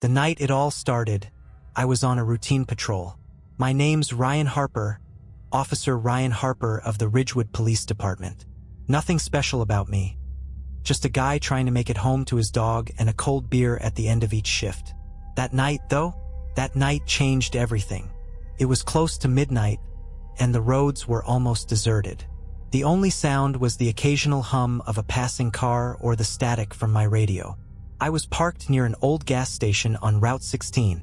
The night it all started, I was on a routine patrol. My name's Ryan Harper, Officer Ryan Harper of the Ridgewood Police Department. Nothing special about me. Just a guy trying to make it home to his dog and a cold beer at the end of each shift. That night, though, that night changed everything. It was close to midnight, and the roads were almost deserted. The only sound was the occasional hum of a passing car or the static from my radio. I was parked near an old gas station on Route 16,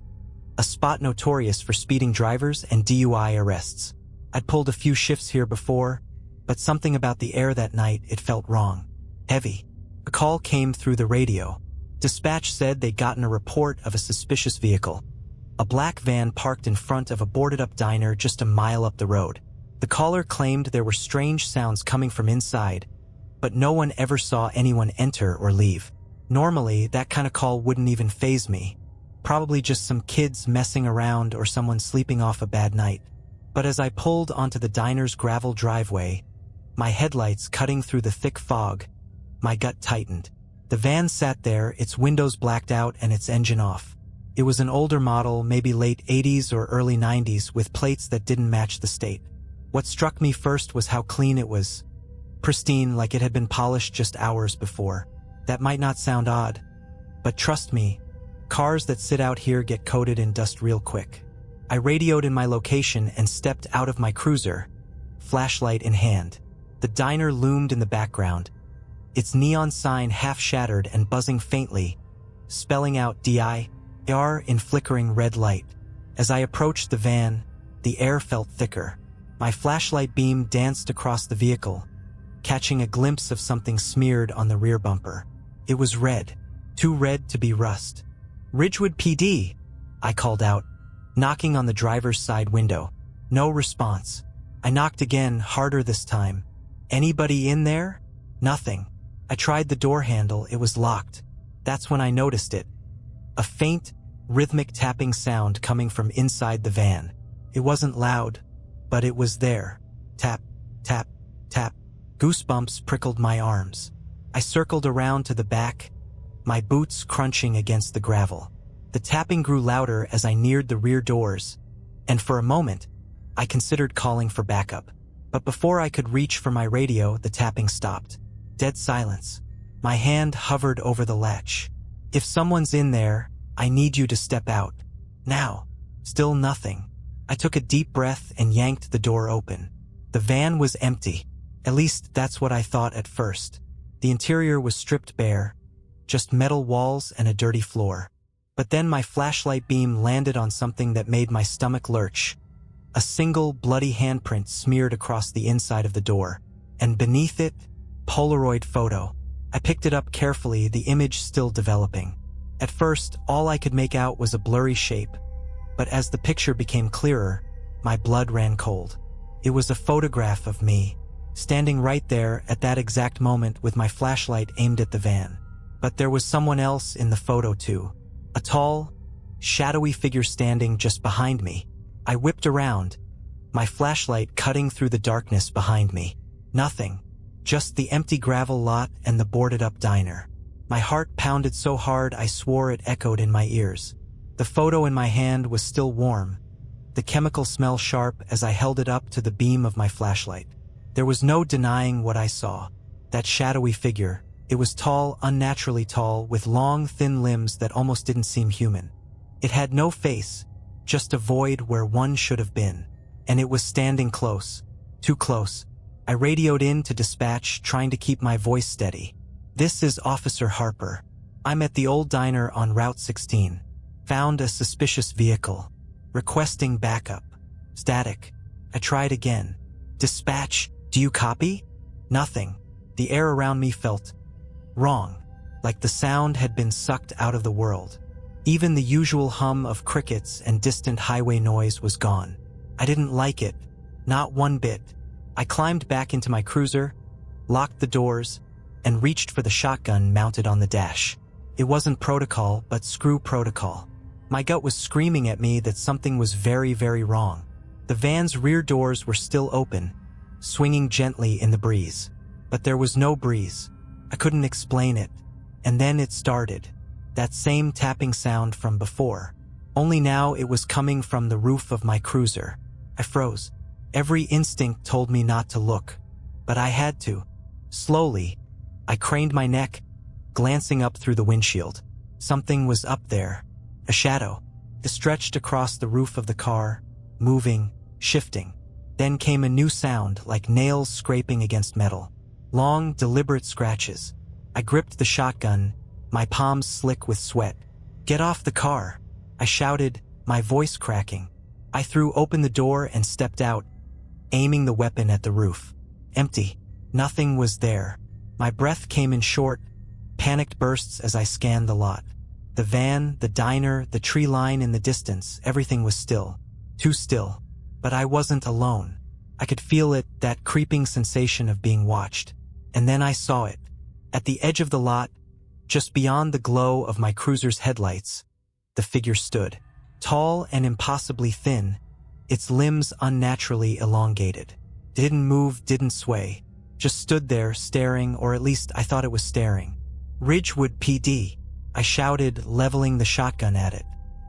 a spot notorious for speeding drivers and DUI arrests. I'd pulled a few shifts here before, but something about the air that night, it felt wrong. Heavy. A call came through the radio. Dispatch said they'd gotten a report of a suspicious vehicle. A black van parked in front of a boarded-up diner just a mile up the road. The caller claimed there were strange sounds coming from inside, but no one ever saw anyone enter or leave. Normally, that kind of call wouldn't even faze me. Probably just some kids messing around or someone sleeping off a bad night. But as I pulled onto the diner's gravel driveway, my headlights cutting through the thick fog, my gut tightened. The van sat there, its windows blacked out and its engine off. It was an older model, maybe late 80s or early 90s, with plates that didn't match the state. What struck me first was how clean it was. Pristine, like it had been polished just hours before. That might not sound odd, but trust me, cars that sit out here get coated in dust real quick. I radioed in my location and stepped out of my cruiser, flashlight in hand. The diner loomed in the background, its neon sign half shattered and buzzing faintly, spelling out DIR in flickering red light. As I approached the van, the air felt thicker. My flashlight beam danced across the vehicle, catching a glimpse of something smeared on the rear bumper. It was red, too red to be rust. "Ridgewood PD," I called out, knocking on the driver's side window. No response. I knocked again, harder this time. "Anybody in there?" Nothing. I tried the door handle, it was locked. That's when I noticed it. A faint, rhythmic tapping sound coming from inside the van. It wasn't loud, but it was there. Tap, tap, tap. Goosebumps prickled my arms. I circled around to the back, my boots crunching against the gravel. The tapping grew louder as I neared the rear doors, and for a moment, I considered calling for backup. But before I could reach for my radio, the tapping stopped. Dead silence. My hand hovered over the latch. "If someone's in there, I need you to step out. Now." Still nothing. I took a deep breath and yanked the door open. The van was empty. At least that's what I thought at first. The interior was stripped bare, just metal walls and a dirty floor. But then my flashlight beam landed on something that made my stomach lurch. A single bloody handprint smeared across the inside of the door, and beneath it, Polaroid photo. I picked it up carefully, the image still developing. At first, all I could make out was a blurry shape, but as the picture became clearer, my blood ran cold. It was a photograph of me, standing right there at that exact moment with my flashlight aimed at the van. But there was someone else in the photo too. A tall, shadowy figure standing just behind me. I whipped around, my flashlight cutting through the darkness behind me. Nothing. Just the empty gravel lot and the boarded-up diner. My heart pounded so hard I swore it echoed in my ears. The photo in my hand was still warm, the chemical smell sharp as I held it up to the beam of my flashlight. There was no denying what I saw. That shadowy figure. It was tall, unnaturally tall, with long, thin limbs that almost didn't seem human. It had no face, just a void where one should have been. And it was standing close. Too close. I radioed in to dispatch, trying to keep my voice steady. "This is Officer Harper. I'm at the old diner on Route 16. Found a suspicious vehicle. Requesting backup." Static. I tried again. "Dispatch, do you copy?" Nothing. The air around me felt wrong, like the sound had been sucked out of the world. Even the usual hum of crickets and distant highway noise was gone. I didn't like it. Not one bit. I climbed back into my cruiser, locked the doors, and reached for the shotgun mounted on the dash. It wasn't protocol, but screw protocol. My gut was screaming at me that something was very, very wrong. The van's rear doors were still open, swinging gently in the breeze. But there was no breeze. I couldn't explain it. And then it started. That same tapping sound from before. Only now it was coming from the roof of my cruiser. I froze. Every instinct told me not to look, but I had to. Slowly, I craned my neck, glancing up through the windshield. Something was up there. A shadow. It stretched across the roof of the car, moving, shifting. Then came a new sound, like nails scraping against metal. Long, deliberate scratches. I gripped the shotgun, my palms slick with sweat. "Get off the car," I shouted, my voice cracking. I threw open the door and stepped out, aiming the weapon at the roof. Empty. Nothing was there. My breath came in short, panicked bursts as I scanned the lot. The van, the diner, the tree line in the distance, everything was still. Too still. But I wasn't alone. I could feel it, that creeping sensation of being watched. And then I saw it. At the edge of the lot, just beyond the glow of my cruiser's headlights, the figure stood. Tall and impossibly thin, its limbs unnaturally elongated. Didn't move, didn't sway. Just stood there, staring, or at least I thought it was staring. "Ridgewood PD," I shouted, leveling the shotgun at it.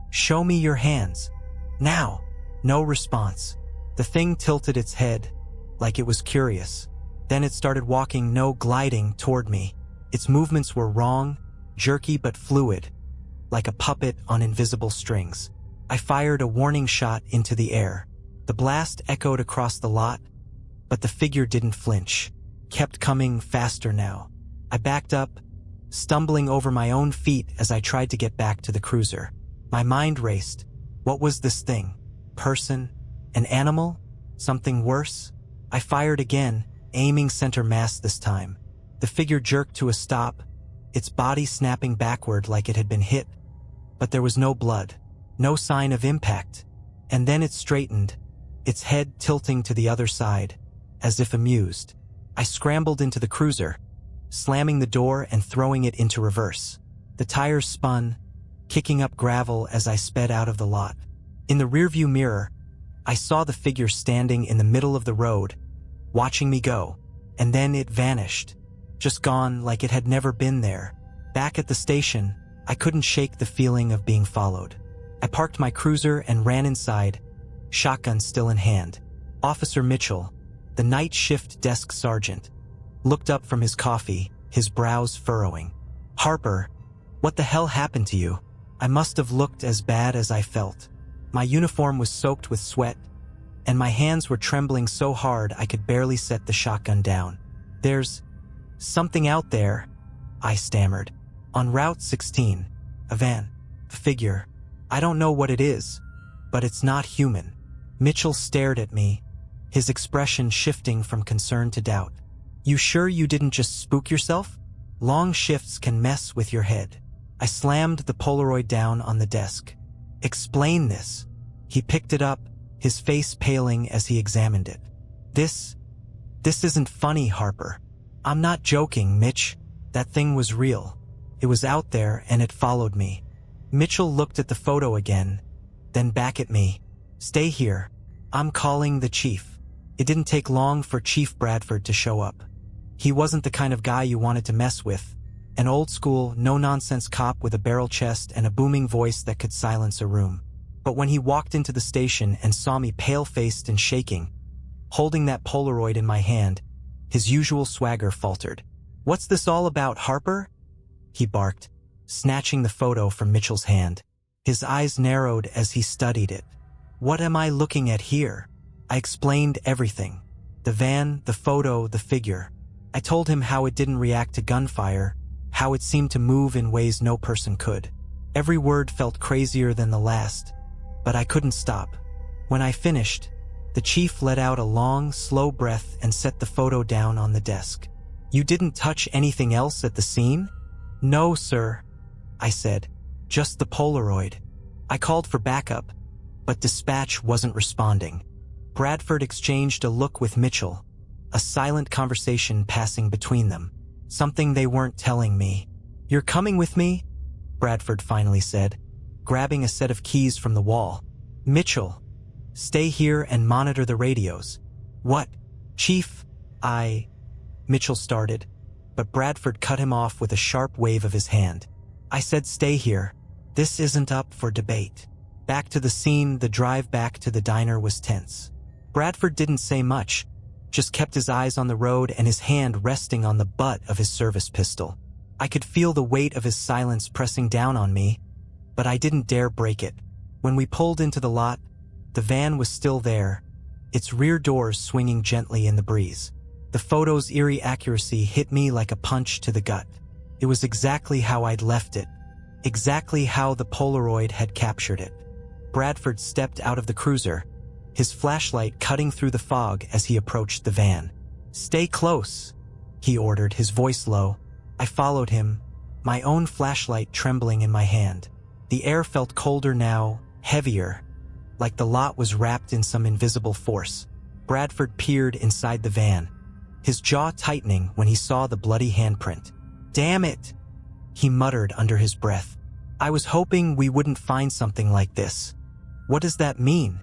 "Show me your hands. Now." No response. The thing tilted its head, like it was curious. Then it started walking, no, gliding, toward me. Its movements were wrong, jerky but fluid, like a puppet on invisible strings. I fired a warning shot into the air. The blast echoed across the lot, but the figure didn't flinch. Kept coming faster now. I backed up, stumbling over my own feet as I tried to get back to the cruiser. My mind raced. What was this thing? Person? An animal? Something worse? I fired again, aiming center mass this time. The figure jerked to a stop, its body snapping backward like it had been hit. But there was no blood, no sign of impact. And then it straightened, its head tilting to the other side, as if amused. I scrambled into the cruiser, slamming the door and throwing it into reverse. The tires spun, kicking up gravel as I sped out of the lot. In the rearview mirror, I saw the figure standing in the middle of the road, watching me go, and then it vanished, just gone like it had never been there. Back at the station, I couldn't shake the feeling of being followed. I parked my cruiser and ran inside, shotgun still in hand. Officer Mitchell, the night shift desk sergeant, looked up from his coffee, his brows furrowing. "Harper, what the hell happened to you?" I must have looked as bad as I felt. My uniform was soaked with sweat, and my hands were trembling so hard I could barely set the shotgun down. "There's something out there," I stammered. "On Route 16, a van, a figure. I don't know what it is, but it's not human." Mitchell stared at me, his expression shifting from concern to doubt. "You sure you didn't just spook yourself? Long shifts can mess with your head." I slammed the Polaroid down on the desk. "Explain this." He picked it up, his face paling as he examined it. This isn't funny, Harper. I'm not joking, Mitch. That thing was real. It was out there and it followed me." Mitchell looked at the photo again, then back at me. "Stay here. I'm calling the chief." It didn't take long for Chief Bradford to show up. He wasn't the kind of guy you wanted to mess with. An old-school, no-nonsense cop with a barrel chest and a booming voice that could silence a room. But when he walked into the station and saw me pale-faced and shaking, holding that Polaroid in my hand, his usual swagger faltered. "What's this all about, Harper?" he barked, snatching the photo from Mitchell's hand. His eyes narrowed as he studied it. "What am I looking at here?" I explained everything. The van, the photo, the figure. I told him how it didn't react to gunfire, how it seemed to move in ways no person could. Every word felt crazier than the last, but I couldn't stop. When I finished, the chief let out a long, slow breath and set the photo down on the desk. "You didn't touch anything else at the scene?" "No, sir," I said. "Just the Polaroid." I called for backup, but dispatch wasn't responding. Bradford exchanged a look with Mitchell, a silent conversation passing between them. Something they weren't telling me. "You're coming with me?" Bradford finally said, grabbing a set of keys from the wall. "Mitchell, stay here and monitor the radios." "What, Chief?" Mitchell started, but Bradford cut him off with a sharp wave of his hand. I said stay here. This isn't up for debate. Back to the scene, the drive back to the diner was tense. Bradford didn't say much, just kept his eyes on the road and his hand resting on the butt of his service pistol. I could feel the weight of his silence pressing down on me, but I didn't dare break it. When we pulled into the lot, the van was still there, its rear doors swinging gently in the breeze. The photo's eerie accuracy hit me like a punch to the gut. It was exactly how I'd left it, exactly how the Polaroid had captured it. Bradford stepped out of the cruiser, his flashlight cutting through the fog as he approached the van. "Stay close," he ordered, his voice low. I followed him, my own flashlight trembling in my hand. The air felt colder now, heavier, like the lot was wrapped in some invisible force. Bradford peered inside the van, his jaw tightening when he saw the bloody handprint. "Damn it," he muttered under his breath. "I was hoping we wouldn't find something like this." "What does that mean?"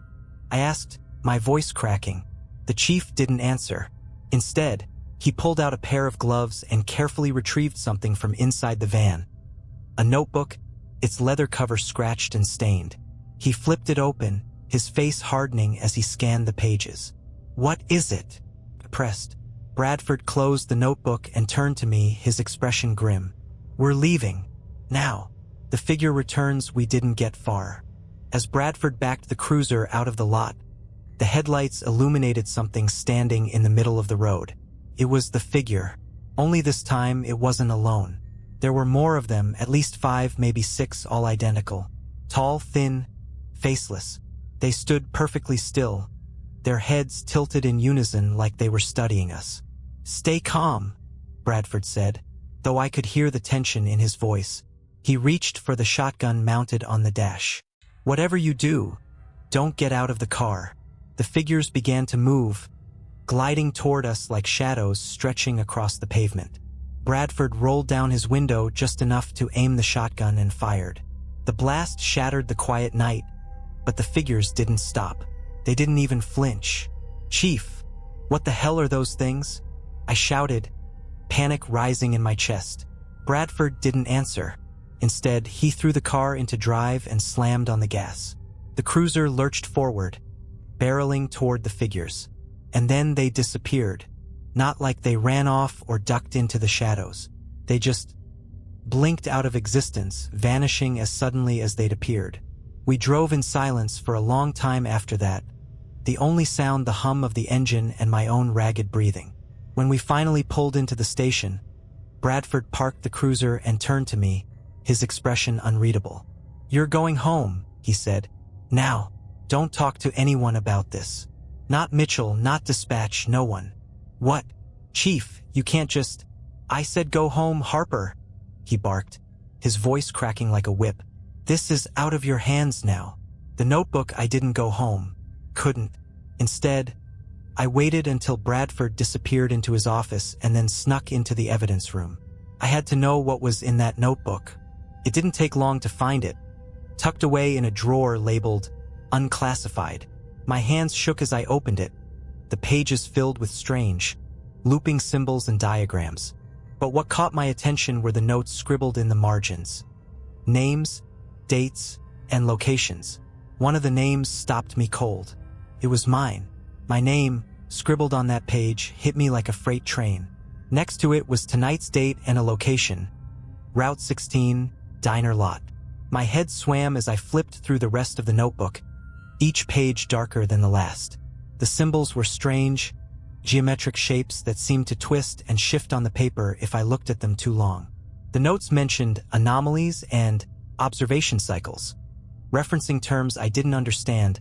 I asked, my voice cracking. The chief didn't answer. Instead, he pulled out a pair of gloves and carefully retrieved something from inside the van. A notebook, its leather cover scratched and stained. He flipped it open, his face hardening as he scanned the pages. "What is it?" I pressed. Bradford closed the notebook and turned to me, his expression grim. "We're leaving. Now." The figure returns we didn't get far. As Bradford backed the cruiser out of the lot, the headlights illuminated something standing in the middle of the road. It was the figure. Only this time it wasn't alone. There were more of them, at least 5, maybe 6, all identical. Tall, thin, faceless. They stood perfectly still, their heads tilted in unison like they were studying us. "Stay calm," Bradford said, though I could hear the tension in his voice. He reached for the shotgun mounted on the dash. "Whatever you do, don't get out of the car." The figures began to move, gliding toward us like shadows stretching across the pavement. Bradford rolled down his window just enough to aim the shotgun and fired. The blast shattered the quiet night, but the figures didn't stop. They didn't even flinch. "Chief, what the hell are those things?" I shouted, panic rising in my chest. Bradford didn't answer. Instead, he threw the car into drive and slammed on the gas. The cruiser lurched forward, barreling toward the figures. And then they disappeared. Not like they ran off or ducked into the shadows. They just blinked out of existence, vanishing as suddenly as they'd appeared. We drove in silence for a long time after that, the only sound the hum of the engine and my own ragged breathing. When we finally pulled into the station, Bradford parked the cruiser and turned to me, his expression unreadable. "You're going home," he said. "Now, don't talk to anyone about this. Not Mitchell, not dispatch, no one." "What? Chief, you can't just—" "I said go home, Harper," he barked, his voice cracking like a whip. "This is out of your hands now. The notebook, I didn't go home. Couldn't. Instead, I waited until Bradford disappeared into his office and then snuck into the evidence room. I had to know what was in that notebook. It didn't take long to find it, tucked away in a drawer labeled unclassified. My hands shook as I opened it, the pages filled with strange, looping symbols and diagrams. But what caught my attention were the notes scribbled in the margins. Names, dates, and locations. One of the names stopped me cold. It was mine. My name, scribbled on that page, hit me like a freight train. Next to it was tonight's date and a location. Route 16, Diner Lot. My head swam as I flipped through the rest of the notebook, each page darker than the last. The symbols were strange, geometric shapes that seemed to twist and shift on the paper if I looked at them too long. The notes mentioned anomalies and observation cycles, referencing terms I didn't understand,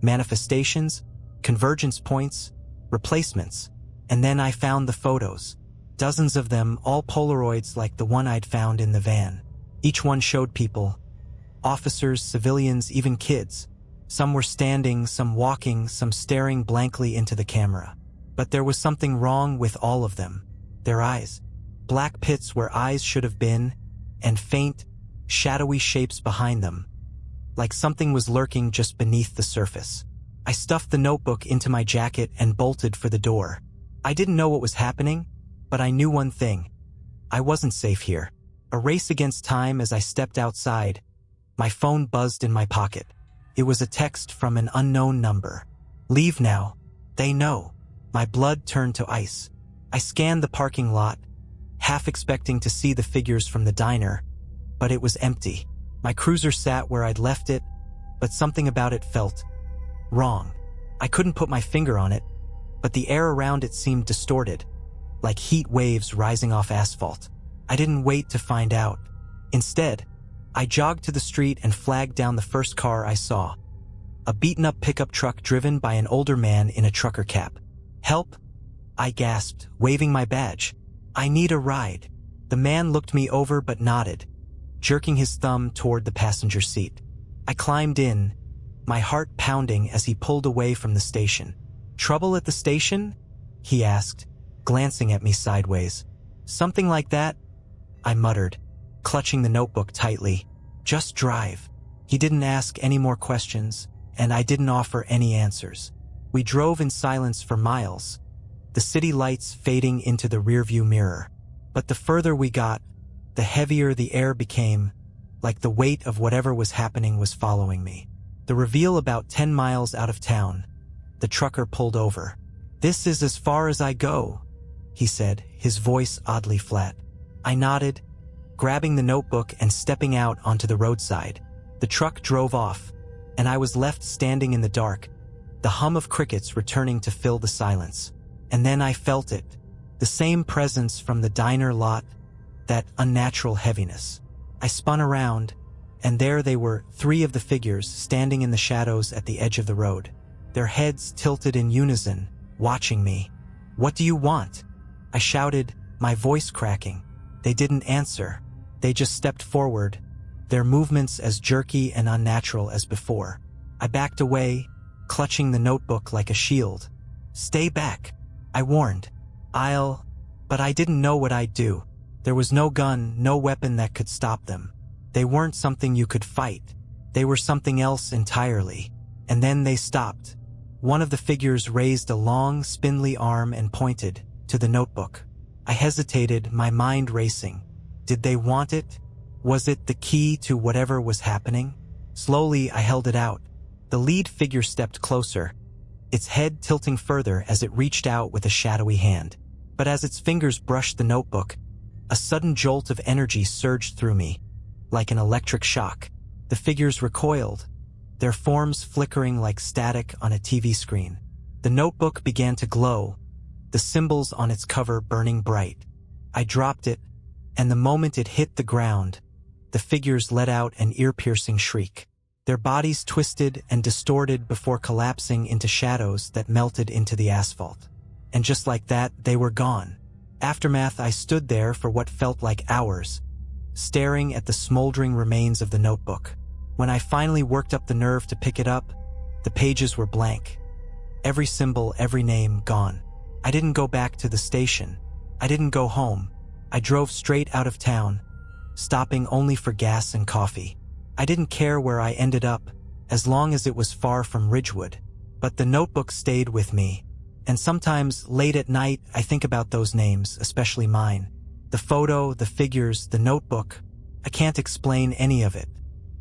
manifestations, convergence points, replacements. And then I found the photos. Dozens of them, all Polaroids like the one I'd found in the van. Each one showed people, officers, civilians, even kids. Some were standing, some walking, some staring blankly into the camera. But there was something wrong with all of them. Their eyes. Black pits where eyes should have been, and faint, shadowy shapes behind them. Like something was lurking just beneath the surface. I stuffed the notebook into my jacket and bolted for the door. I didn't know what was happening, but I knew one thing. I wasn't safe here. A race against time as I stepped outside. My phone buzzed in my pocket. It was a text from an unknown number. Leave now. They know. My blood turned to ice. I scanned the parking lot, half expecting to see the figures from the diner, but it was empty. My cruiser sat where I'd left it, but something about it felt wrong. I couldn't put my finger on it, but the air around it seemed distorted, like heat waves rising off asphalt. I didn't wait to find out. Instead, I jogged to the street and flagged down the first car I saw. A beaten-up pickup truck driven by an older man in a trucker cap. Help? I gasped, waving my badge. I need a ride. The man looked me over but nodded, jerking his thumb toward the passenger seat. I climbed in, my heart pounding as he pulled away from the station. Trouble at the station? He asked, glancing at me sideways. Something like that? I muttered, clutching the notebook tightly. Just drive. He didn't ask any more questions, and I didn't offer any answers. We drove in silence for miles, the city lights fading into the rearview mirror. But the further we got, the heavier the air became, like the weight of whatever was happening was following me. The reveal about 10 miles out of town. The trucker pulled over. This is as far as I go, he said, his voice oddly flat. I nodded, grabbing the notebook and stepping out onto the roadside. The truck drove off, and I was left standing in the dark, the hum of crickets returning to fill the silence. And then I felt it, the same presence from the diner lot, that unnatural heaviness. I spun around, and there they were, 3 of the figures standing in the shadows at the edge of the road, their heads tilted in unison, watching me. What do you want? I shouted, my voice cracking. They didn't answer. They just stepped forward, their movements as jerky and unnatural as before. I backed away, clutching the notebook like a shield. Stay back, I warned. But I didn't know what I'd do. There was no gun, no weapon that could stop them. They weren't something you could fight. They were something else entirely. And then they stopped. One of the figures raised a long, spindly arm and pointed to the notebook. I hesitated, my mind racing. Did they want it? Was it the key to whatever was happening? Slowly, I held it out. The lead figure stepped closer, its head tilting further as it reached out with a shadowy hand. But as its fingers brushed the notebook, a sudden jolt of energy surged through me, like an electric shock. The figures recoiled, their forms flickering like static on a TV screen. The notebook began to glow, the symbols on its cover burning bright. I dropped it, and the moment it hit the ground, the figures let out an ear-piercing shriek. Their bodies twisted and distorted before collapsing into shadows that melted into the asphalt. And just like that, they were gone. Aftermath, I stood there for what felt like hours, staring at the smoldering remains of the notebook. When I finally worked up the nerve to pick it up, the pages were blank. Every symbol, every name, gone. I didn't go back to the station. I didn't go home. I drove straight out of town, stopping only for gas and coffee. I didn't care where I ended up, as long as it was far from Ridgewood. But the notebook stayed with me. And sometimes, late at night, I think about those names, especially mine. The photo, the figures, the notebook. I can't explain any of it.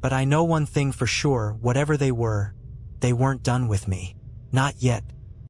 But I know one thing for sure, whatever they weren't done with me. Not yet.